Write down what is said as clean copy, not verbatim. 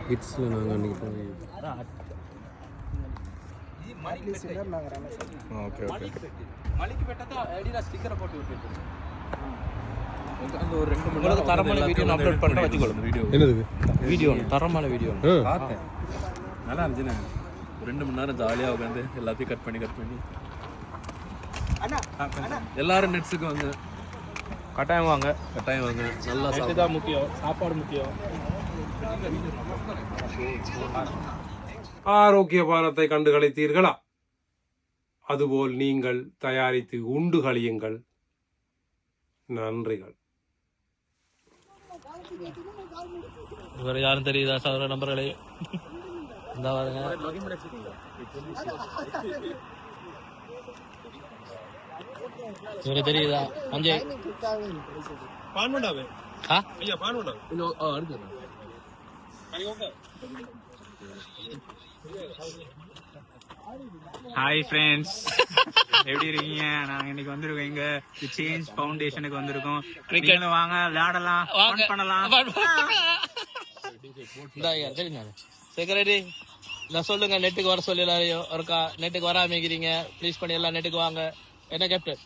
ஹிட்ஸில் நாங்கள் அன்றைக்கி போய் ஓகே ஓகே மலிக்கு பெட்டத்தை ஐடியா ஸ்டிக்கரை போட்டு விட்டுட்டு அந்த ஒரு 2 மணி நேரம் தரமான வீடியோ அப்லோட் பண்ண வச்சுக்கோங்க. வீடியோ என்னதுக்கு வீடியோ தரமான வீடியோ பார்த்தேன், நல்லா இருந்துச்சுண்ணே. 2 மணி நேரம் ஜாலியாக உட்காந்து எல்லாத்தையும் கட் பண்ணி எல்லாரும் நெட்ஸுக்கு வாங்க, கட்டாயம் வாங்க. நல்லா இதுதான் முக்கியம், சாப்பாடு முக்கியம். ஆரோக்கிய பானத்தை கண்டு களித்தீர்களா? அதுபோல் நீங்கள் தயாரித்து உண்டு களியுங்கள். நன்றிகள். இவர் யாரும் தெரியுதா சகோதர நம்பர்களே? இந்த பாருங்க, இவரு தெரியுதா? அஞ்சய் பான் பண்ணாவே ஐயா, பான் பண்ணாவே ஹாய் ஃப்ரெண்ட்ஸ், எப்படி இருக்கீங்க? நாங்க இன்னைக்கு வந்திருக்கோம், இங்க சேஞ்ச் ஃபவுண்டேஷனுக்கு வந்திருக்கோம். நீங்களும் வாங்க, விளையாடலாம், ஃபன் பண்ணலாம். தெரியுங்க செக்ரட்டரி, நான் சொல்லுங்க, நெட்டுக்கு வர சொல்லி எல்லாரையும் ஒருக்கா. நெட்டுக்கு வராம இருக்கிறீங்க, ப்ளீஸ் பண்ணி எல்லாம் நெட்டுக்கு வாங்க. என்ன கேப்டன்?